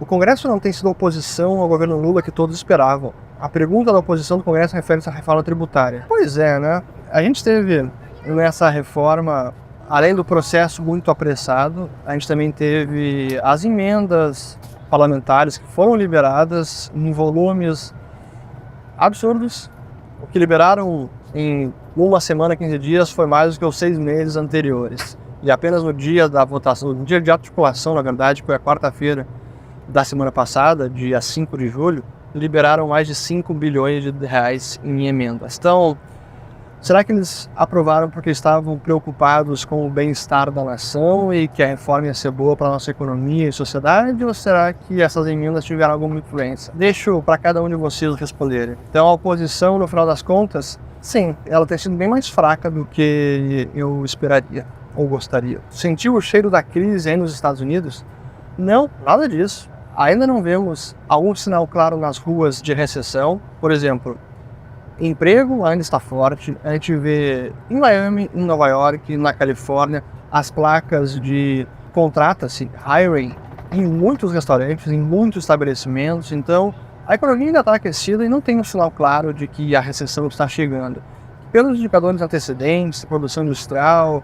O Congresso não tem sido a oposição ao governo Lula que todos esperavam. A pergunta da oposição do Congresso refere-se à reforma tributária. Pois é, né? A gente teve nessa reforma, além do processo muito apressado, a gente também teve as emendas parlamentares que foram liberadas em volumes absurdos. O que liberaram em uma semana, 15 dias, foi mais do que os 6 meses anteriores. E apenas no dia da votação, no dia de articulação, na verdade, que foi a quarta-feira da semana passada, dia 5 de julho, liberaram mais de 5 bilhões de reais em emendas. Então, será que eles aprovaram porque estavam preocupados com o bem-estar da nação e que a reforma ia ser boa para a nossa economia e sociedade? Ou será que essas emendas tiveram alguma influência? Deixo para cada um de vocês responderem. Então, a oposição, no final das contas, sim, ela tem sido bem mais fraca do que eu esperaria ou gostaria. Sentiu o cheiro da crise aí nos Estados Unidos? Não, nada disso. Ainda não vemos algum sinal claro nas ruas de recessão. Por exemplo, emprego ainda está forte. A gente vê em Miami, em Nova York, na Califórnia, as placas de contrata-se, hiring, em muitos restaurantes, em muitos estabelecimentos. Então, a economia ainda está aquecida e não tem um sinal claro de que a recessão está chegando. Pelos indicadores antecedentes, produção industrial,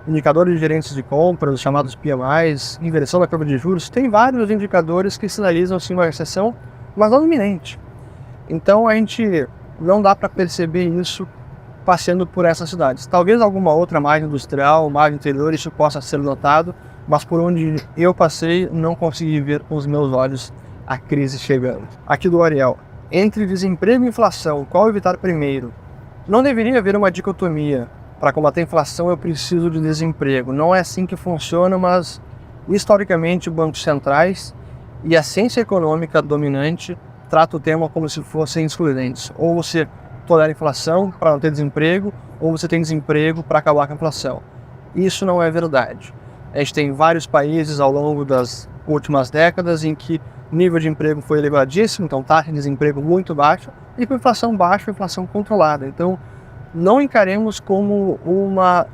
indicadores de gerentes de compras, os chamados PMIs, inversão da curva de juros, tem vários indicadores que sinalizam sim uma recessão, mas não iminente. Então a gente não dá para perceber isso passeando por essas cidades. Talvez alguma outra margem industrial, margem interior, isso possa ser notado, mas por onde eu passei não consegui ver com os meus olhos a crise chegando. Aqui do Ariel, entre desemprego e inflação, qual evitar primeiro? Não deveria haver uma dicotomia. Para combater a inflação eu preciso de desemprego. Não é assim que funciona, mas historicamente bancos centrais e a ciência econômica dominante trata o tema como se fossem excludentes. Ou você tolera a inflação para não ter desemprego, ou você tem desemprego para acabar com a inflação. Isso não é verdade. A gente tem vários países ao longo das últimas décadas em que o nível de emprego foi elevadíssimo, então taxa de desemprego muito baixa, e com inflação baixa, inflação controlada. Então, não encaremos como uma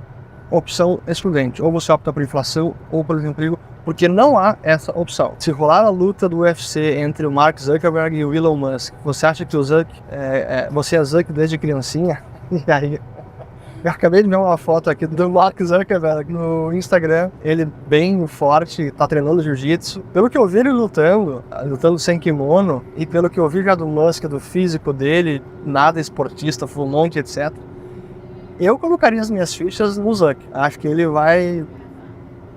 opção excludente. Ou você opta por inflação ou por desemprego, porque não há essa opção. Se rolar a luta do UFC entre o Mark Zuckerberg e o Elon Musk, você acha que o você é Zuck desde criancinha? E aí, eu acabei de ver uma foto aqui do Mark Zuckerberg no Instagram, ele bem forte, tá treinando jiu-jitsu. Pelo que eu vi ele lutando sem kimono, e pelo que eu vi já do Musk, do físico dele, nada esportista, full monte, etc. Eu colocaria as minhas fichas no Zuck. Acho que ele vai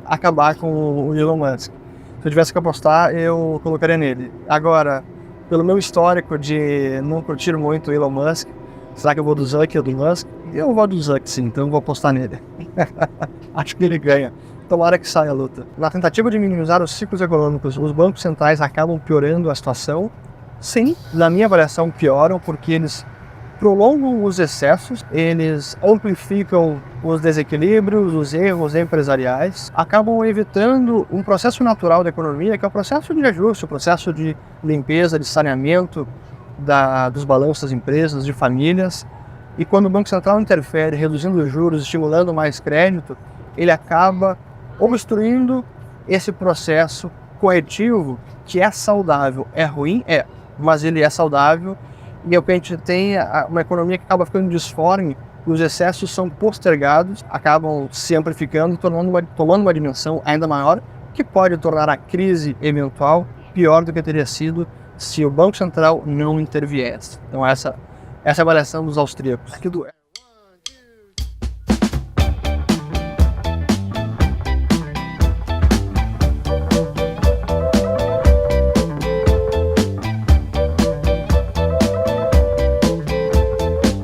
acabar com o Elon Musk. Se eu tivesse que apostar, eu colocaria nele. Agora, pelo meu histórico de não curtir muito o Elon Musk, será que eu vou do Zuck ou do Musk? Eu vou do Zuck, sim, então eu vou apostar nele. Acho que ele ganha. Tomara que saia a luta. Na tentativa de minimizar os ciclos econômicos, os bancos centrais acabam piorando a situação? Sim, na minha avaliação pioram porque eles prolongam os excessos, eles amplificam os desequilíbrios, os erros empresariais, acabam evitando um processo natural da economia, que é o processo de ajuste, o processo de limpeza, de saneamento dos balanços das empresas, de famílias. E quando o Banco Central interfere, reduzindo os juros, estimulando mais crédito, ele acaba obstruindo esse processo corretivo que é saudável. É ruim? É, mas ele é saudável. E é o que a gente tem uma economia que acaba ficando disforme, os excessos são postergados, acabam se amplificando, tomando uma dimensão ainda maior, que pode tornar a crise eventual pior do que teria sido se o Banco Central não interviesse. Então essa é a avaliação dos austríacos. Aqui do